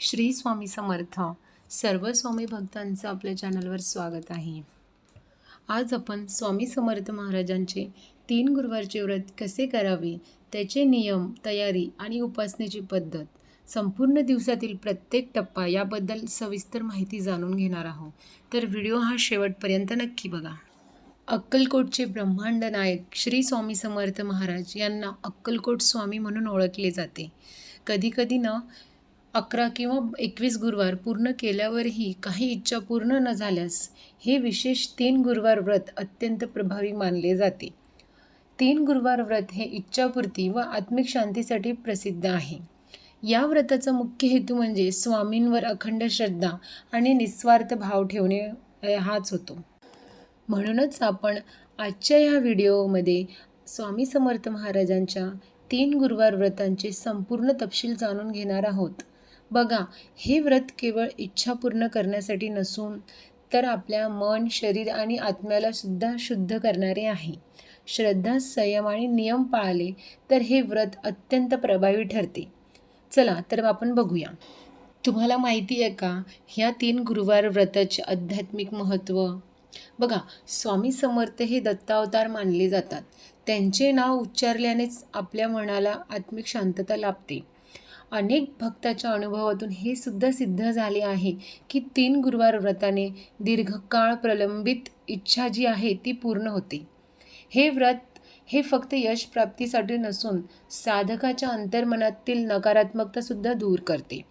श्री स्वामी समर्थ. सर्व स्वामी भक्तांचं आपल्या चॅनलवर स्वागत आहे. आज आपण स्वामी समर्थ महाराजांचे 3 गुरुवारचे व्रत कसे करावे, त्याचे नियम, तयारी आणि उपासनेची पद्धत, संपूर्ण दिवसातील प्रत्येक टप्पा याबद्दल सविस्तर माहिती जाणून घेणार आहोत. तर व्हिडिओ हा शेवटपर्यंत नक्की बघा. अक्कलकोटचे ब्रह्मांड नायक श्री स्वामी समर्थ महाराज यांना अक्कलकोट स्वामी म्हणून ओळखले जाते. कधीकधी 11 किंवा 21 गुरुवार पूर्ण केल्यावरही काही इच्छा पूर्ण न झाल्यास हे विशेष 3 गुरुवार व्रत अत्यंत प्रभावी मानले जाते. 3 गुरुवार व्रत हे इच्छापूर्ती व आत्मिक शांतीसाठी प्रसिद्ध आहे. या व्रताचा मुख्य हेतू म्हणजे स्वामींवर अखंड श्रद्धा आणि निस्वार्थ भाव ठेवणे हाच होतो. म्हणूनच आपण आजच्या या व्हिडिओमध्ये स्वामी समर्थ महाराजांच्या 3 गुरुवार व्रतांचे संपूर्ण तपशील जाणून घेणार आहोत. बघा, हे व्रत केवळ इच्छा पूर्ण करण्यासाठी नसून तर आपल्या मन, शरीर आणि आत्म्याला सुद्धा शुद्ध करणारे आहे. श्रद्धा, संयम आणि नियम पाळले तर हे व्रत अत्यंत प्रभावी ठरते. चला तर आपण बघूया. तुम्हाला माहिती आहे का ह्या 3 गुरुवार व्रताचे आध्यात्मिक महत्त्व? बघा, स्वामी समर्थ हे दत्तावतार मानले जातात. त्यांचे नाव उच्चारल्यानेच आपल्या मनाला आत्मिक शांतता लाभते. अनेक भक्ताच्या अनुभवातून हे सुद्धा सिद्ध झाले आहे की 3 गुरुवार व्रताने दीर्घकाळ प्रलंबित इच्छा जी आहे ती पूर्ण होते. हे व्रत हे फक्त यश प्राप्तीसाठी नसून साधकाच्या अंतर्मनातील नकारात्मकतासुद्धा दूर करते.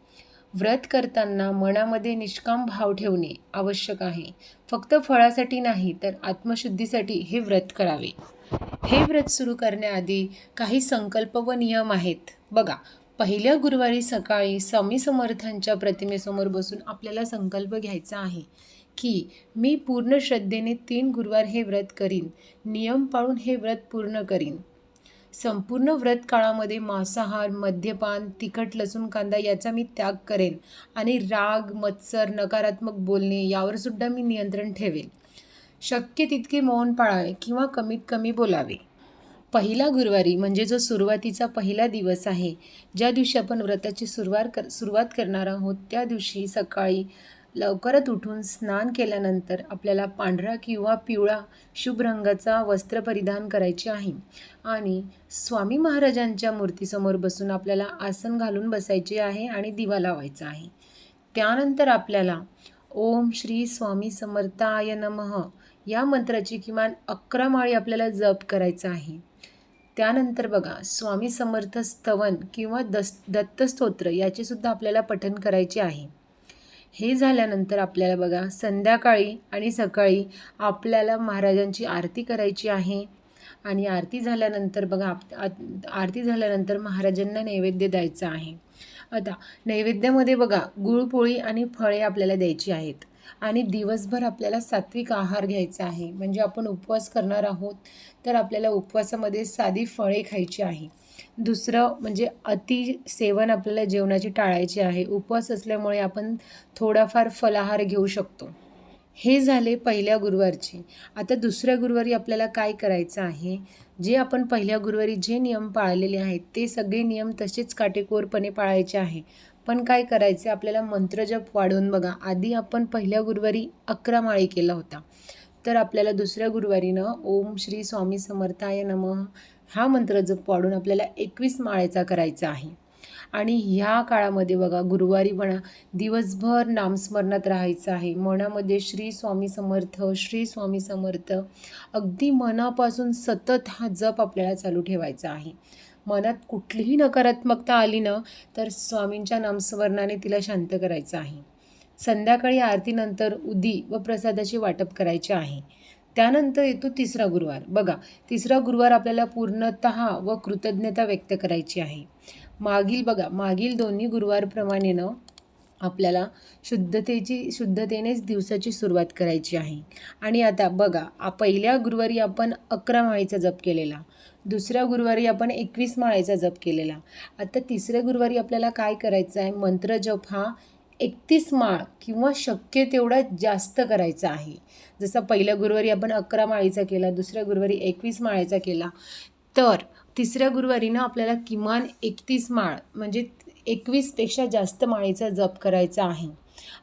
व्रत करताना मनामध्ये निष्काम भाव ठेवणे आवश्यक आहे. फक्त फळासाठी नाही तर आत्मशुद्धीसाठी हे व्रत करावे. हे व्रत सुरू करण्याआधी काही संकल्प व नियम आहेत. बघा, पहिल्या गुरुवारी सकाळी स्वामी समर्थांच्या प्रतिमेसमोर बसून आपल्याला संकल्प घ्यायचा आहे की मी पूर्ण श्रद्धेने 3 गुरुवार हे व्रत करीन, नियम पाळून हे व्रत पूर्ण करीन. संपूर्ण व्रत काळामध्ये मांसाहार, मद्यपान, तिखट, लसूण, कांदा याचा मी त्याग करेन आणि राग, मत्सर, नकारात्मक बोलणे यावर सुद्धा मी नियंत्रण ठेवेल. शक्य तितके मौन पाळावे किंवा कमीत कमी बोलावे. पहिला गुरुवारी म्हणजे जो सुरुवातीचा पहिला दिवस आहे, ज्या दिवशी आपण व्रताची सुरुवात करणार आहोत, त्या दिवशी सकाळी लवकरच उठून स्नान केल्यानंतर आपल्याला पांढरा किंवा पिवळा शुभ रंगाचा वस्त्र परिधान करायचे आहे आणि स्वामी महाराजांच्या मूर्तीसमोर बसून आपल्याला आसन घालून बसायचे आहे आणि दिवा लावायचा आहे. त्यानंतर आपल्याला ओम श्री स्वामी समर्थाय नमः या मंत्राची किमान 11 माळी आपल्याला जप करायचा आहे. त्यानंतर बघा, स्वामी समर्थ स्तवन किंवा दत्तस्तोत्र याचे सुद्धा आपल्याला पठण करायचे आहे. हे झाल्यानंतर आपल्याला बघा संध्याकाळी आणि सकाळी आपल्याला महाराजांची आरती करायची आहे आणि आरती झाल्यानंतर बघा आरती झाल्यानंतर महाराजांना नैवेद्य द्यायचा आहे. आता नैवेद्यामध्ये बघा गुळपोळी आणि फळे आपल्याला द्यायची आहेत आणि दिवसभर आपल्याला सात्विक आहार घ्यायचा आहे. म्हणजे आपण उपवास करणार आहोत तर आपल्याला उपवासामध्ये साधी फळे खायची आहे. दुसरं म्हणजे अति सेवन आपल्याला जेवणाची टाळायची आहे. उपवास असल्यामुळे आपण थोडाफार फलाहार घेऊ शकतो. हे झाले पहिल्या गुरुवारचे. आता दुसऱ्या गुरुवारी आपल्याला काय करायचं आहे? जे आपण पहिल्या गुरुवारी जे नियम पाळलेले आहेत ते सगळे नियम तसेच काटेकोरपणे पाळायचे आहे. पण काय करायचे, आपल्याला मंत्रजप वाढवून बघा, आधी आपण पहिल्या गुरुवारी 11 माळी केला होता, तर आपल्याला दुसऱ्या गुरुवारीनं ओम श्री स्वामी समर्थाय नमः हा मंत्रजप वाढून आपल्याला 21 माळेचा करायचा आहे. आणि ह्या काळामध्ये बघा गुरुवारी म्हणा दिवसभर नामस्मरणात राहायचं आहे. मनामध्ये श्री स्वामी समर्थ, श्री स्वामी समर्थ अगदी मनापासून सतत हा जप आपल्याला चालू ठेवायचा आहे. मनात कुठलीही नकारात्मकता आली ना तर स्वामींच्या नामस्मरणाने तिला शांत करायचं आहे. संध्याकाळी आरतीनंतर उदी व प्रसादाचे वाटप करायचे आहे. त्यानंतर येतो तिसरा गुरुवार. बघा, तिसरा गुरुवार आपल्याला पूर्णतः व कृतज्ञता व्यक्त करायची आहे. मागील दोन्ही गुरुवारप्रमाणे आपल्याला शुद्धतेनेच दिवसाची सुरुवात करायची आहे. आणि आता बघा, पहिल्या गुरुवारी आपण 11 माळेचा जप केलेला, दुसऱ्या गुरुवारी आपण 21 माळेचा जप केलेला. आता तिसऱ्या गुरुवारी आपल्याला काय करायचं आहे? मंत्रजप हा 31 माळ किंवा शक्य तेवढा जास्त करायचा आहे. जसं पहिल्या गुरुवारी आपण 11 माळेचा केला, दुसऱ्या गुरुवारी 21 माळेचा केला, तर तिसऱ्या गुरुवारी आपल्याला किमान 31 माळ म्हणजे 21पेक्षा जास्त माळेचा जप करायचा आहे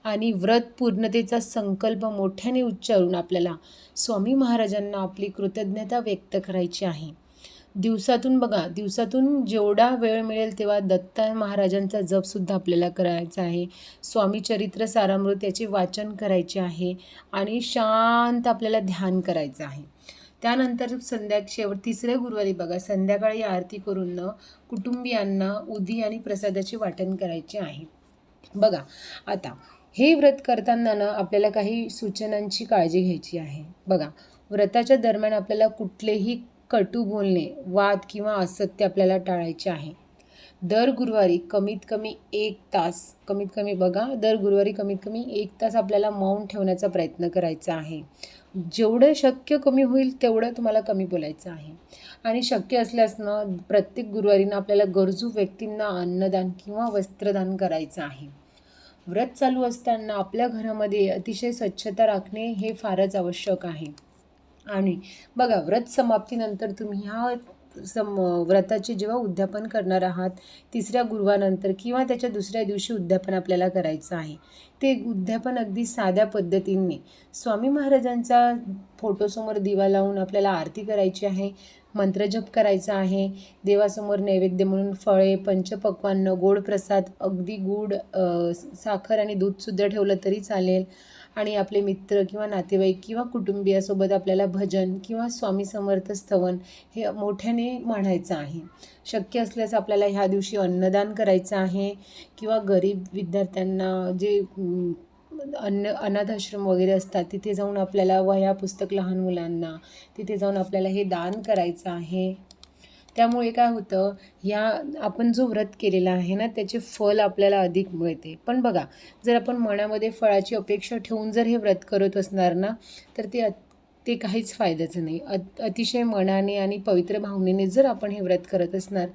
आणि व्रत पूर्णतेचा संकल्प मोठ्याने उच्चारून आपल्याला स्वामी महाराजांना आपली कृतज्ञता व्यक्त करायची आहे. दिवसातून जेवढा वेळ मिळेल तेव्हा दत्त महाराजांचा जपसुद्धा आपल्याला करायचा आहे. स्वामी चरित्र सारामृत याचे वाचन करायचे आहे आणि शांत आपल्याला ध्यान करायचं आहे. त्यानंतर तिसऱ्या गुरुवारी संध्याकाळी आरती करून कुटुंबियांना उदी आणि प्रसादाचे वाटण करायचे आहे. आता हे व्रत करताना आपल्याला काही सूचनांची काळजी घ्यायची आहे. व्रताच्या दरम्यान आपल्याला कुठलेही कटू बोलणे, वाद किंवा असत्य आपल्याला टाळायचे आहे. दर गुरुवारी कमीत कमी 1 तास आपल्याला मौन ठेवण्याचा प्रयत्न करायचा आहे. जेवढं शक्य कमी होईल तेवढं तुम्हाला कमी बोलायचं आहे. आणि शक्य असल्यास प्रत्येक गुरुवारीनं आपल्याला गरजू व्यक्तींना अन्नदान किंवा वस्त्रदान करायचं आहे. व्रत चालू असताना आपल्या घरामध्ये अतिशय स्वच्छता राखणे हे फारच आवश्यक आहे. आणि व्रत समाप्तीनंतर तुम्ही व्रताचे जेव्हा उद्यापन करणार आहात, तिसऱ्या गुरुवारनंतर किंवा त्याच्या दुसऱ्या दिवशी उद्यापन आपल्याला करायचं आहे. ते उद्यापन अगदी साध्या पद्धतीने स्वामी महाराजांचा फोटोसमोर दिवा लावून आपल्याला आरती करायची आहे, मंत्रजप करायचा आहे. देवासमोर नैवेद्य म्हणून फळे, पंचपक्वान्न, गोड प्रसाद, अगदी गूळ, साखर आणि दूधसुद्धा ठेवलं तरी चालेल. आणि आपले मित्र किंवा नातेवाईक किंवा कुटुंबियासोबत आपल्याला भजन किंवा स्वामी समर्थ स्तवन हे मोठ्याने म्हणायचं आहे. शक्य असल्यास आपल्याला ह्या दिवशी अन्नदान करायचं आहे किंवा गरीब विद्यार्थ्यांना जे अनाथ आश्रम वगैरे असतात तिथे जाऊन आपल्याला वह्या पुस्तक लहान मुलांना तिथे जाऊन आपल्याला हे दान करायचं आहे. त्यामुळे काय होतं, आपण जो व्रत केलेला आहे त्याचे फल आपल्याला अधिक मिळते. पण जर आपण मनामध्ये फळाची अपेक्षा ठेवून जर हे व्रत करत असणार तर ते काहीच फायद्याचं नाही. अतिशय मनाने आणि पवित्र भावनेने जर आपण हे व्रत करत असणार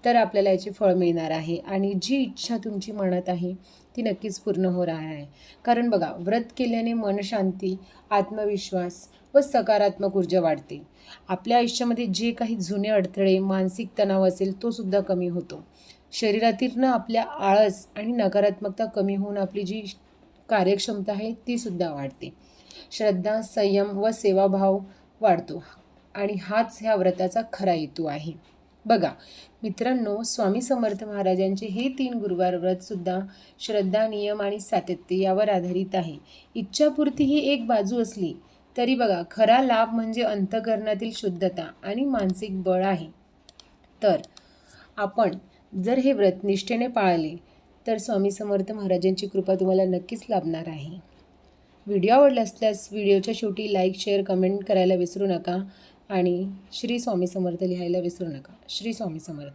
तर आपल्याला याचे फळ मिळणार आहे आणि जी इच्छा तुमची मनात आहे ती नक्कीच पूर्ण होणार आहे. कारण व्रत केल्याने मनशांती, आत्मविश्वास व सकारात्मक ऊर्जा वाढते. आपल्या आयुष्यामध्ये जे काही जुने अडथळे, मानसिक तणाव असेल तो सुद्धा कमी होतो. शरीरातील आपल्या आळस आणि नकारात्मकता कमी होऊन आपली जी कार्यक्षमता आहे ती सुद्धा वाढते. श्रद्धा, संयम व सेवाभाव वाढतो आणि हाच ह्या व्रताचा खरा हेतू आहे. मित्रांनो, स्वामी समर्थ महाराजांचे हे 3 गुरुवार व्रतसुद्धा श्रद्धा, नियम आणि सातत्य यावर आधारित आहे. इच्छापूर्ती ही एक बाजू असली तरी खरा लाभ म्हणजे अंतःकरणातील शुद्धता आणि मानसिक बळ आहे. तर आपण जर हे व्रत निष्ठेने पाळले तर स्वामी समर्थ महाराजांची कृपा तुम्हाला नक्कीच लाभणार आहे. व्हिडिओ आवडला असल्यास व्हिडिओच्या शेवटी लाईक, शेअर, कमेंट करायला विसरू नका आणि श्री स्वामी समर्थ लिहायला विसरू नका. श्री स्वामी समर्थ.